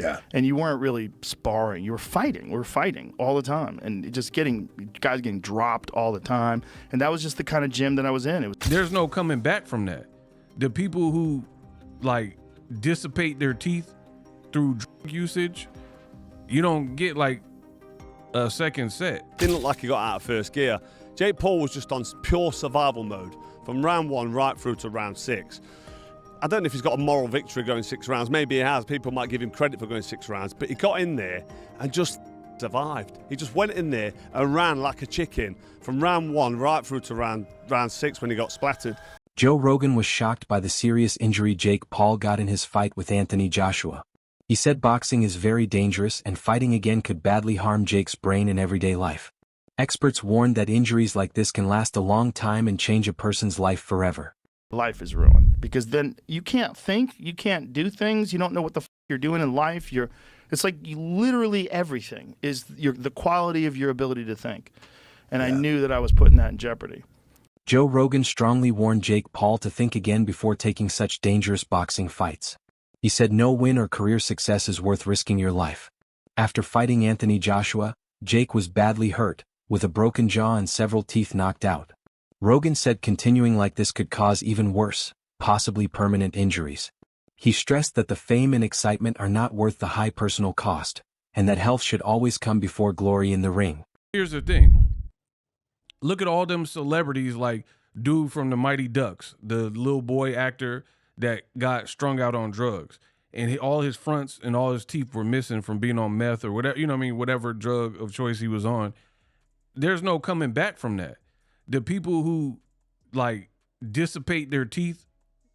Yeah. And you weren't really sparring. You were fighting. We were fighting all the time. And guys getting dropped all the time. And that was just the kind of gym that I was in. There's no coming back from that. The people who, like, dissipate their teeth through drug usage, you don't get, like, a second set. Didn't look like he got out of first gear. Jake Paul was just on pure survival mode from round 1 right through to round 6. I don't know if he's got a moral victory going 6 rounds. Maybe he has. People might give him credit for going 6 rounds. But he got in there and just survived. He just went in there and ran like a chicken from round 1 right through to round 6 when he got splattered. Joe Rogan was shocked by the serious injury Jake Paul got in his fight with Anthony Joshua. He said boxing is very dangerous and fighting again could badly harm Jake's brain in everyday life. Experts warned that injuries like this can last a long time and change a person's life forever. Life is ruined because then you can't think, you can't do things, you don't know what the you're doing in life. It's like literally everything is the quality of your ability to think. And I knew that I was putting that in jeopardy. Joe Rogan strongly warned Jake Paul to think again before taking such dangerous boxing fights. He said no win or career success is worth risking your life. After fighting Anthony Joshua, Jake was badly hurt, with a broken jaw and several teeth knocked out. Rogan said continuing like this could cause even worse, possibly permanent injuries. He stressed that the fame and excitement are not worth the high personal cost, and that health should always come before glory in the ring. Here's the thing. Look at all them celebrities like dude from the Mighty Ducks, the little boy actor that got strung out on drugs. And all his fronts and all his teeth were missing from being on meth or whatever, you know what I mean, whatever drug of choice he was on. There's no coming back from that. The people who, like, dissipate their teeth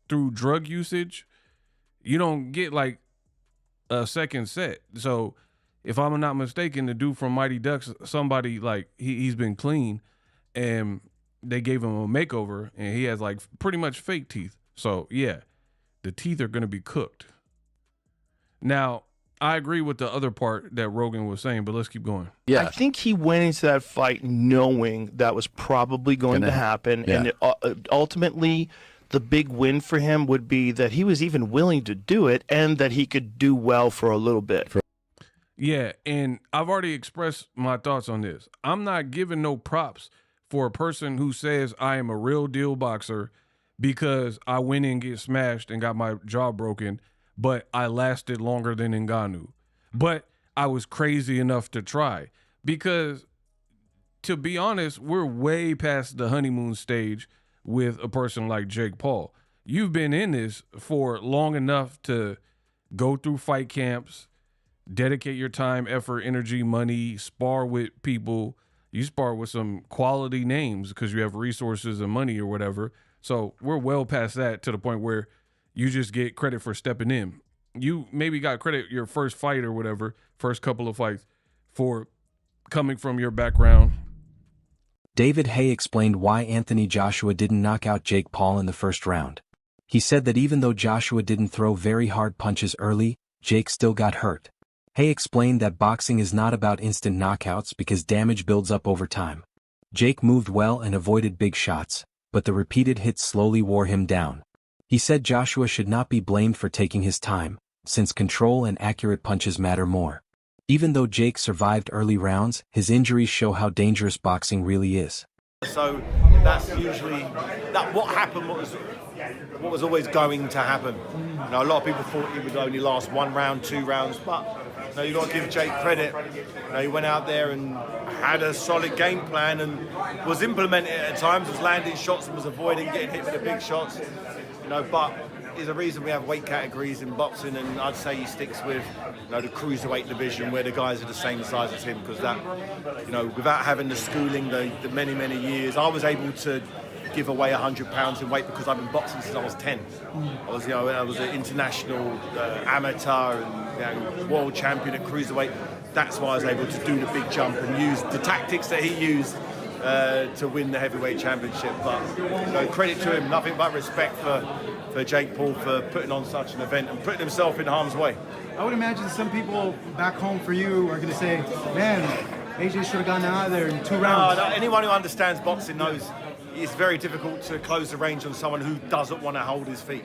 through drug usage, you don't get, like, a second set. So if I'm not mistaken, the dude from Mighty Ducks, somebody, like, he's been clean and they gave him a makeover and he has, like, pretty much fake teeth. So, yeah, the teeth are going to be cooked. Now, I agree with the other part that Rogan was saying, but let's keep going. Yeah, I think he went into that fight knowing that was probably going to happen. Yeah. And ultimately, the big win for him would be that he was even willing to do it and that he could do well for a little bit. Yeah, and I've already expressed my thoughts on this. I'm not giving no props for a person who says I am a real deal boxer because I went in and get smashed and got my jaw broken, but I lasted longer than Ngannou. But I was crazy enough to try. Because, to be honest, we're way past the honeymoon stage with a person like Jake Paul. You've been in this for long enough to go through fight camps, dedicate your time, effort, energy, money, spar with people. You spar with some quality names because you have resources and money or whatever. So we're well past that to the point where you just get credit for stepping in. You maybe got credit your first fight or whatever, first couple of fights, for coming from your background. David Haye explained why Anthony Joshua didn't knock out Jake Paul in the first round. He said that even though Joshua didn't throw very hard punches early, Jake still got hurt. Haye explained that boxing is not about instant knockouts because damage builds up over time. Jake moved well and avoided big shots, but the repeated hits slowly wore him down. He said Joshua should not be blamed for taking his time, since control and accurate punches matter more. Even though Jake survived early rounds, his injuries show how dangerous boxing really is. So that's usually what happened. What was always going to happen. You know, a lot of people thought he would only last 1 round, 2 rounds, but you got to give Jake credit. He went out there and had a solid game plan and was implementing it at times. Was landing shots and was avoiding getting hit with the big shots. But there's a reason we have weight categories in boxing, and I'd say he sticks with the cruiserweight division where the guys are the same size as him, because that, without having the schooling, the many years, I was able to give away 100 pounds in weight because I've been boxing since I was 10. I was an international amateur and world champion at cruiserweight. That's why I was able to do the big jump and use the tactics that he used to win the heavyweight championship. But credit to him, nothing but respect for Jake Paul for putting on such an event and putting himself in harm's way. I would imagine some people back home for you are going to say, man, AJ should have gotten out of there in 2 rounds. No, anyone who understands boxing knows it's very difficult to close the range on someone who doesn't want to hold his feet.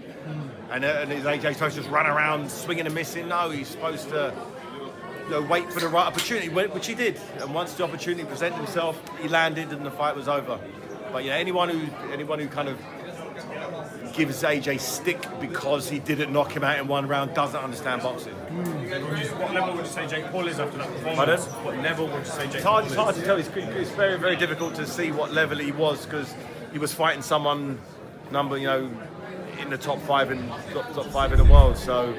And is AJ supposed to just run around swinging and missing? No, he's supposed to wait for the right opportunity, which he did. And once the opportunity presented himself, he landed and the fight was over. But anyone who kind of gives AJ stick because he didn't knock him out in one round doesn't understand boxing. What level would you say Jake Paul is after that performance? Pardon? What level would you say Jake It's Paul hard, is? it's hard to tell. It's very, very difficult to see what level he was because he was fighting someone in the top five in the world. So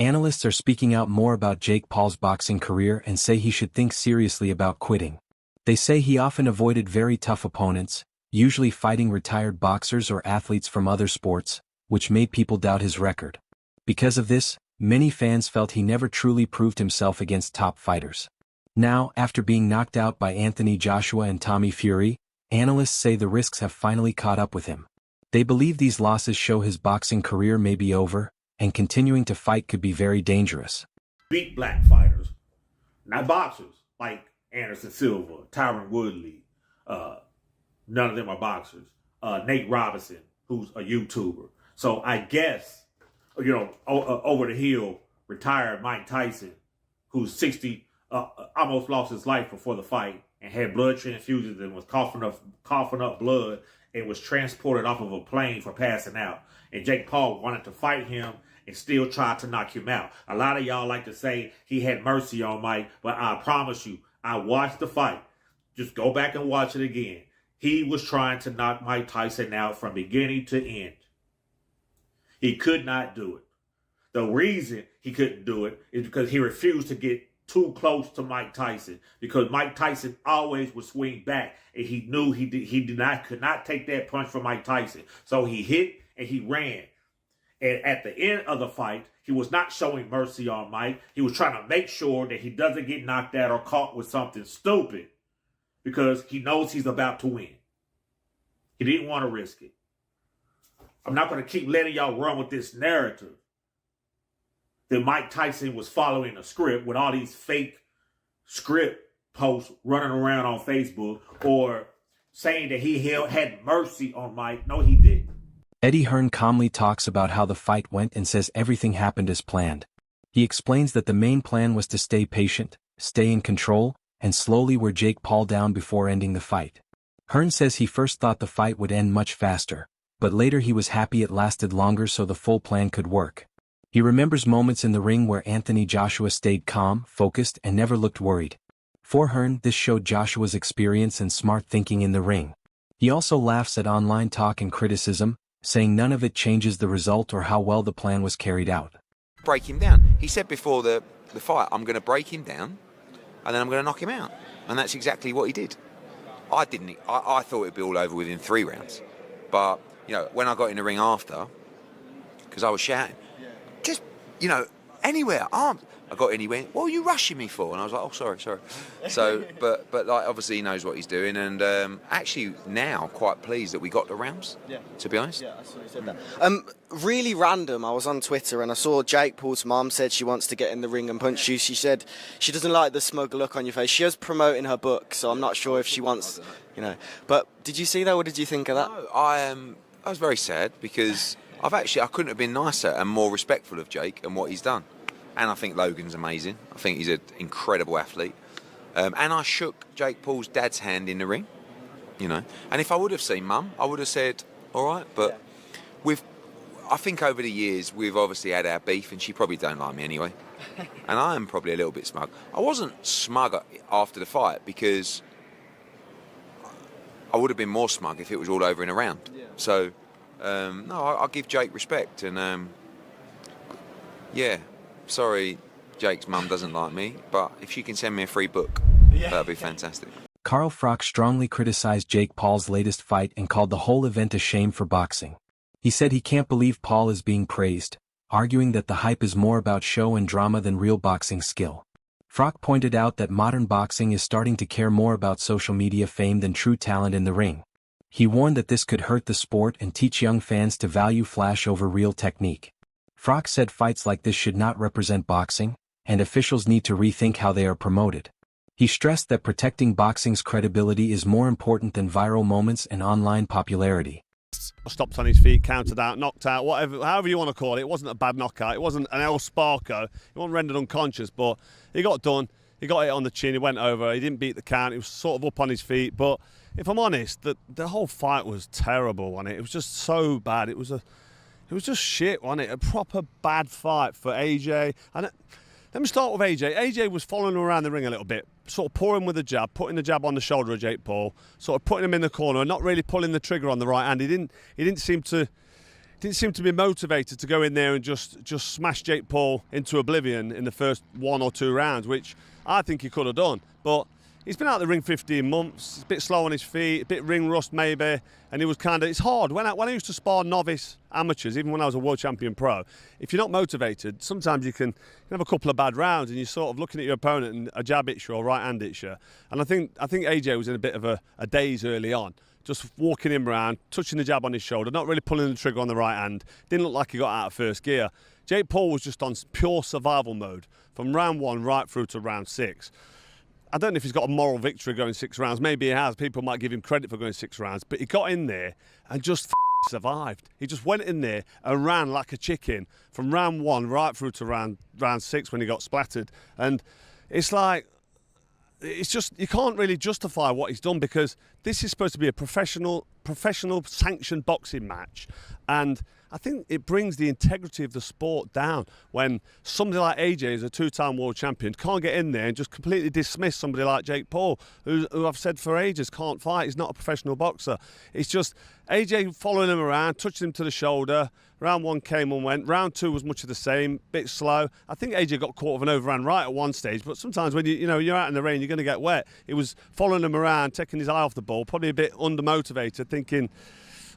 Analysts are speaking out more about Jake Paul's boxing career and say he should think seriously about quitting. They say he often avoided very tough opponents, usually fighting retired boxers or athletes from other sports, which made people doubt his record. Because of this, many fans felt he never truly proved himself against top fighters. Now, after being knocked out by Anthony Joshua and Tommy Fury, analysts say the risks have finally caught up with him. They believe these losses show his boxing career may be over, and continuing to fight could be very dangerous. Beat black fighters, not boxers, like Anderson Silva, Tyron Woodley. None of them are boxers. Nate Robinson, who's a YouTuber. So I guess, over the hill, retired Mike Tyson, who's 60, almost lost his life before the fight and had blood transfusions and was coughing up blood and was transported off of a plane for passing out. And Jake Paul wanted to fight him and still tried to knock him out. A lot of y'all like to say he had mercy on Mike, but I promise you, I watched the fight. Just go back and watch it again. He was trying to knock Mike Tyson out from beginning to end. He could not do it. The reason he couldn't do it is because he refused to get too close to Mike Tyson, because Mike Tyson always would swing back, and he knew could not take that punch from Mike Tyson. So he hit and he ran. And at the end of the fight, he was not showing mercy on Mike. He was trying to make sure that he doesn't get knocked out or caught with something stupid, because he knows he's about to win. He didn't want to risk it. I'm not going to keep letting y'all run with this narrative that Mike Tyson was following a script with all these fake script posts running around on Facebook, or saying that he had mercy on Mike. No, he didn't. Eddie Hearn calmly talks about how the fight went and says everything happened as planned. He explains that the main plan was to stay patient, stay in control, and slowly wear Jake Paul down before ending the fight. Hearn says he first thought the fight would end much faster, but later he was happy it lasted longer so the full plan could work. He remembers moments in the ring where Anthony Joshua stayed calm, focused, and never looked worried. For Hearn, this showed Joshua's experience and smart thinking in the ring. He also laughs at online talk and criticism, saying none of it changes the result or how well the plan was carried out. Break him down. He said before the fight, I'm going to break him down and then I'm going to knock him out. And that's exactly what he did. I thought it'd be all over within 3 rounds. But, when I got in the ring after, because I was shouting, just, anywhere, arms. I got in, he went, what are you rushing me for? And I was like, oh, sorry. So, but like, obviously he knows what he's doing, and actually now quite pleased that we got the rounds, to be honest. Yeah, I saw you said that. Really random, I was on Twitter and I saw Jake Paul's mum said she wants to get in the ring and punch you. She said she doesn't like the smug look on your face. She is promoting her book, so I'm not sure if she wants, But did you see that? What did you think of that? No, I was very sad, because I couldn't have been nicer and more respectful of Jake and what he's done. And I think Logan's amazing. I think he's an incredible athlete. And I shook Jake Paul's dad's hand in the ring, And if I would have seen Mum, I would have said, all right. But I think over the years, we've obviously had our beef, and she probably don't like me anyway. And I am probably a little bit smug. I wasn't smug after the fight, because I would have been more smug if it was all over in a round. Yeah. So, no, I'll give Jake respect. And, sorry, Jake's mum doesn't like me, but if she can send me a free book, that'd be fantastic. Carl Froch strongly criticized Jake Paul's latest fight and called the whole event a shame for boxing. He said he can't believe Paul is being praised, arguing that the hype is more about show and drama than real boxing skill. Froch pointed out that modern boxing is starting to care more about social media fame than true talent in the ring. He warned that this could hurt the sport and teach young fans to value flash over real technique. Froch said fights like this should not represent boxing, and officials need to rethink how they are promoted. He stressed that protecting boxing's credibility is more important than viral moments and online popularity. Stopped on his feet, countered out, knocked out, whatever, however you want to call it. It wasn't a bad knockout. It wasn't an El Sparko. He wasn't rendered unconscious, but he got done. He got it on the chin. He went over. He didn't beat the count. He was sort of up on his feet. But if I'm honest, the whole fight was terrible, wasn't it? It was just so bad. It was just shit, wasn't it? A proper bad fight for AJ. And let me start with AJ. AJ was following him around the ring a little bit, sort of pouring with the jab, putting the jab on the shoulder of Jake Paul, sort of putting him in the corner and not really pulling the trigger on the right hand. He didn't seem to be motivated to go in there and just smash Jake Paul into oblivion in the first 1 or 2 rounds, which I think he could have done. But he's been out the ring 15 months, he's a bit slow on his feet, a bit ring rust maybe, and it was it's hard. When I used to spar novice amateurs, even when I was a world champion pro, if you're not motivated, sometimes you can have a couple of bad rounds and you're sort of looking at your opponent and a jab hits you or right hand hits you. And I think AJ was in a bit of a daze early on, just walking him around, touching the jab on his shoulder, not really pulling the trigger on the right hand. Didn't look like he got out of first gear. Jake Paul was just on pure survival mode from round 1 right through to round 6. I don't know if he's got a moral victory going 6 rounds. Maybe he has. People might give him credit for going 6 rounds. But he got in there and just survived. He just went in there and ran like a chicken from round 1 right through to round 6 when he got splattered. And it's like, it's just, you can't really justify what he's done, because this is supposed to be a professional sanctioned boxing match. And I think it brings the integrity of the sport down when somebody like AJ, is a 2-time world champion, can't get in there and just completely dismiss somebody like Jake Paul, who I've said for ages can't fight. He's not a professional boxer. It's just AJ following him around, touching him to the shoulder. Round 1 came and went. Round 2 was much of the same, bit slow. I think AJ got caught with an overhand right at one stage, but sometimes when you're out in the rain, you're going to get wet. It was following him around, taking his eye off the ball, probably a bit undermotivated, thinking,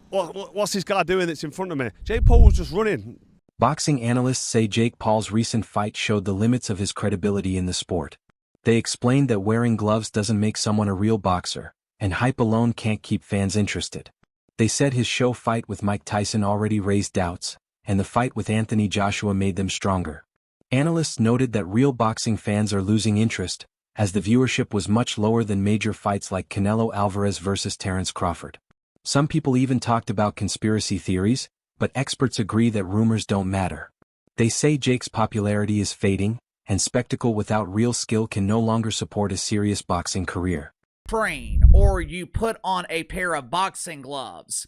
what's this guy doing that's in front of me? Jake Paul was just running. Boxing analysts say Jake Paul's recent fight showed the limits of his credibility in the sport. They explained that wearing gloves doesn't make someone a real boxer, and hype alone can't keep fans interested. They said his show fight with Mike Tyson already raised doubts, and the fight with Anthony Joshua made them stronger. Analysts noted that real boxing fans are losing interest, as the viewership was much lower than major fights like Canelo Alvarez versus Terence Crawford. Some people even talked about conspiracy theories, but experts agree that rumors don't matter. They say Jake's popularity is fading, and spectacle without real skill can no longer support a serious boxing career. Train, or you put on a pair of boxing gloves,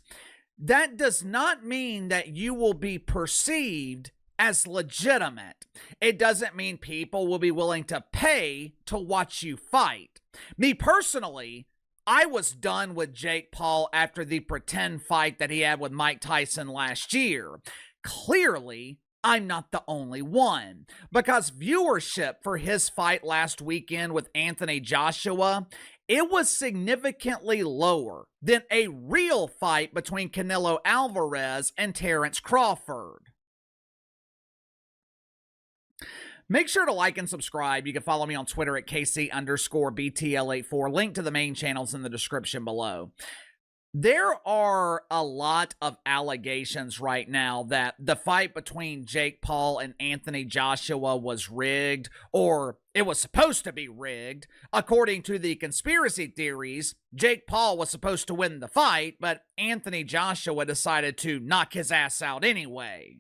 that does not mean that you will be perceived as legitimate. It doesn't mean people will be willing to pay to watch you fight. Me personally, I was done with Jake Paul after the pretend fight that he had with Mike Tyson last year. Clearly, I'm not the only one, because viewership for his fight last weekend with Anthony Joshua, it was significantly lower than a real fight between Canelo Alvarez and Terence Crawford. Make sure to like and subscribe. You can follow me on Twitter at KC_BTL84. Link to the main channels in the description below. There are a lot of allegations right now that the fight between Jake Paul and Anthony Joshua was rigged, or it was supposed to be rigged. According to the conspiracy theories, Jake Paul was supposed to win the fight, but Anthony Joshua decided to knock his ass out anyway.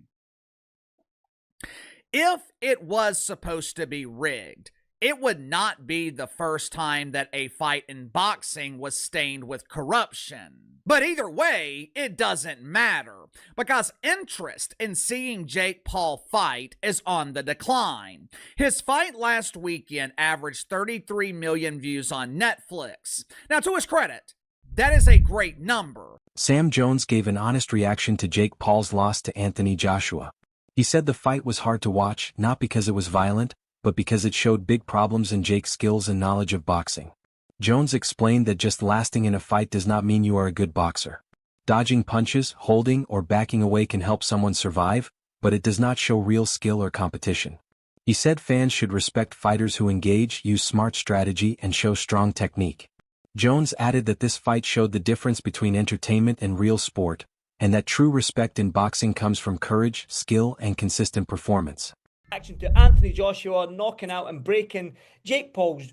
If it was supposed to be rigged, it would not be the first time that a fight in boxing was stained with corruption. But either way, it doesn't matter, because interest in seeing Jake Paul fight is on the decline. His fight last weekend averaged 33 million views on Netflix. Now, to his credit, that is a great number. Sam Jones gave an honest reaction to Jake Paul's loss to Anthony Joshua. He said the fight was hard to watch, not because it was violent, but because it showed big problems in Jake's skills and knowledge of boxing. Jones explained that just lasting in a fight does not mean you are a good boxer. Dodging punches, holding, or backing away can help someone survive, but it does not show real skill or competition. He said fans should respect fighters who engage, use smart strategy, and show strong technique. Jones added that this fight showed the difference between entertainment and real sport, and that true respect in boxing comes from courage, skill, and consistent performance. Action to Anthony Joshua knocking out and breaking Jake Paul's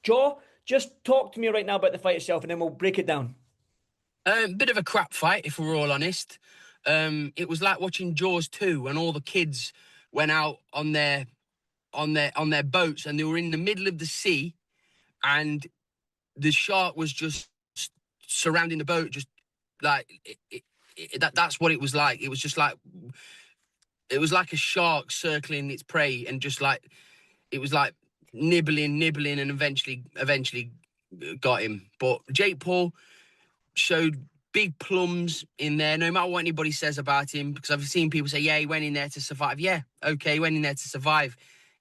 jaw. Just talk to me right now about the fight itself and then we'll break it down. Bit of a crap fight, if we're all honest. It was like watching Jaws 2 when all the kids went out on their boats and they were in the middle of the sea and the shark was just surrounding the boat, just like that's what it was like. It was just like it was like a shark circling its prey and just like it was like nibbling, and eventually got him. But Jake Paul showed big plums in there, no matter what anybody says about him, because I've seen people say, yeah, he went in there to survive. Yeah, okay, he went in there to survive.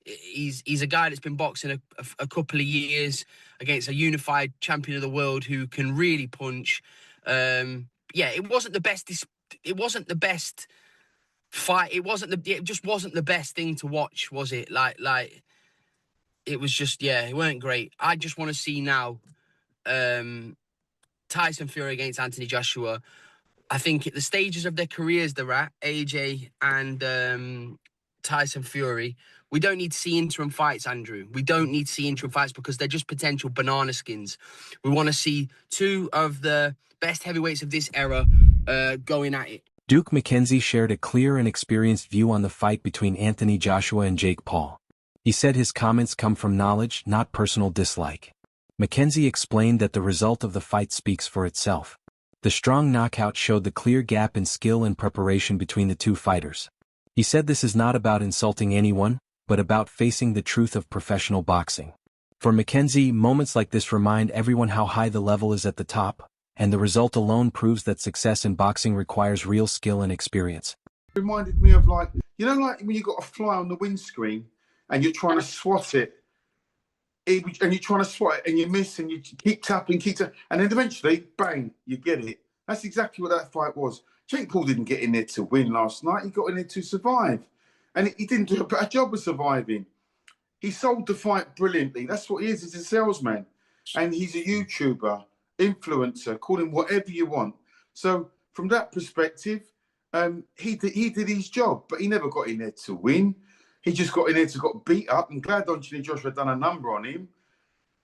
He's a guy that's been boxing a couple of years against a unified champion of the world who can really punch. Yeah, it wasn't the best. It wasn't the best fight. It just wasn't the best thing to watch, was it? Like it was just, yeah, it weren't great. I just want to see now Tyson Fury against Anthony Joshua. I think at the stages of their careers they're at, AJ and Tyson Fury, we don't need to see interim fights, Andrew. We don't need to see interim fights because they're just potential banana skins. We want to see two of the best heavyweights of this era going at it. Duke McKenzie shared a clear and experienced view on the fight between Anthony Joshua and Jake Paul. He said his comments come from knowledge, not personal dislike. McKenzie explained that the result of the fight speaks for itself. The strong knockout showed the clear gap in skill and preparation between the two fighters. He said this is not about insulting anyone, but about facing the truth of professional boxing. For McKenzie, moments like this remind everyone how high the level is at the top, and the result alone proves that success in boxing requires real skill and experience. It reminded me of like when you got a fly on the windscreen and you're trying to swat it, and you're trying to swat it and you miss and you keep tapping, and then eventually, bang, you get it. That's exactly what that fight was. Jake Paul didn't get in there to win last night. He got in there to survive. And he didn't do a better job of surviving. He sold the fight brilliantly. That's what he is. He's a salesman. And he's a YouTuber, influencer, call him whatever you want. So from that perspective, he did his job, but he never got in there to win. He just got in there to got beat up. I'm glad Anthony Joshua done a number on him.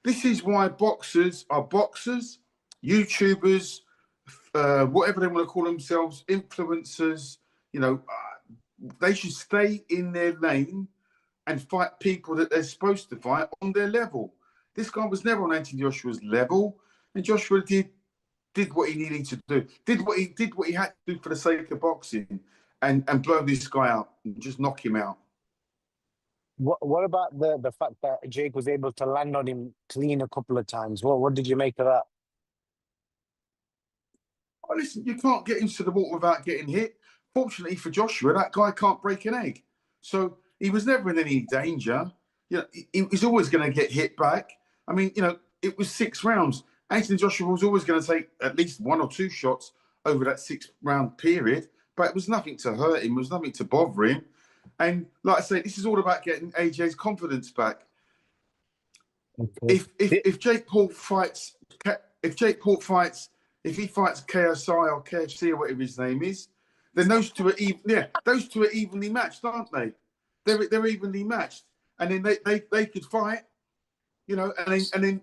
This is why boxers are boxers, YouTubers, whatever they want to call themselves, influencers, they should stay in their lane and fight people that they're supposed to fight on their level. This guy was never on Anthony Joshua's level, and Joshua did what he needed to do, did what he had to do for the sake of boxing, and blow this guy out and just knock him out. What about the fact that Jake was able to land on him clean a couple of times? What did you make of that? Oh, listen, you can't get into the water without getting hit. Fortunately for Joshua, that guy can't break an egg. So he was never in any danger. He's always going to get hit back. I mean, it was 6 rounds. Anthony Joshua was always going to take at least 1 or 2 shots over that 6-round period, but it was nothing to hurt him. It was nothing to bother him. And like I say, this is all about getting AJ's confidence back. Okay. If Jake Paul fights, if he fights KSI or KFC or whatever his name is, then those two are evenly matched, aren't they? They're evenly matched, and then they could fight, and then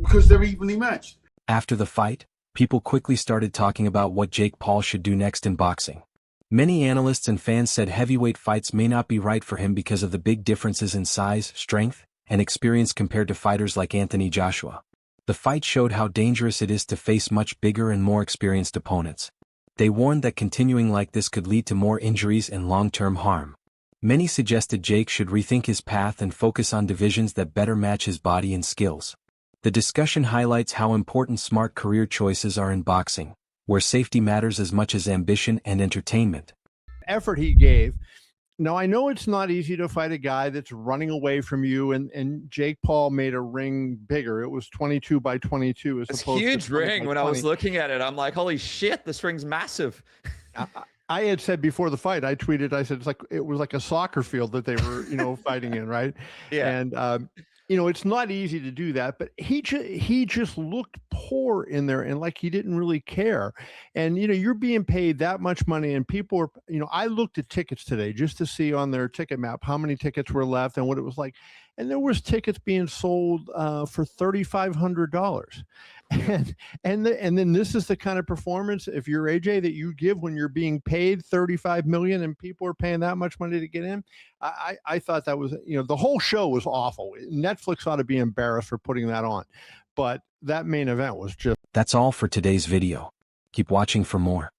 because they're evenly matched. After the fight, people quickly started talking about what Jake Paul should do next in boxing. Many analysts and fans said heavyweight fights may not be right for him because of the big differences in size, strength, and experience compared to fighters like Anthony Joshua. The fight showed how dangerous it is to face much bigger and more experienced opponents. They warned that continuing like this could lead to more injuries and long-term harm. Many suggested Jake should rethink his path and focus on divisions that better match his body and skills. The discussion highlights how important smart career choices are in boxing, where safety matters as much as ambition and entertainment. Effort he gave. Now, I know it's not easy to fight a guy that's running away from you, and Jake Paul made a ring bigger. It was 22 by 22 as it's opposed huge to 20 ring. by When 20. I was looking at it, I'm like, holy shit, this ring's massive. I had said before the fight, I tweeted, I said, it was like a soccer field that they were, fighting in, right? Yeah. And, it's not easy to do that, but he just looked poor in there and like he didn't really care. And, you're being paid that much money and people are, I looked at tickets today just to see on their ticket map how many tickets were left and what it was like. and there was tickets being sold for $3,500. And then this is the kind of performance, if you're AJ, that you give when you're being paid $35 million and people are paying that much money to get in. I thought that was, the whole show was awful. Netflix ought to be embarrassed for putting that on, but that main event was just. That's all for today's video. Keep watching for more.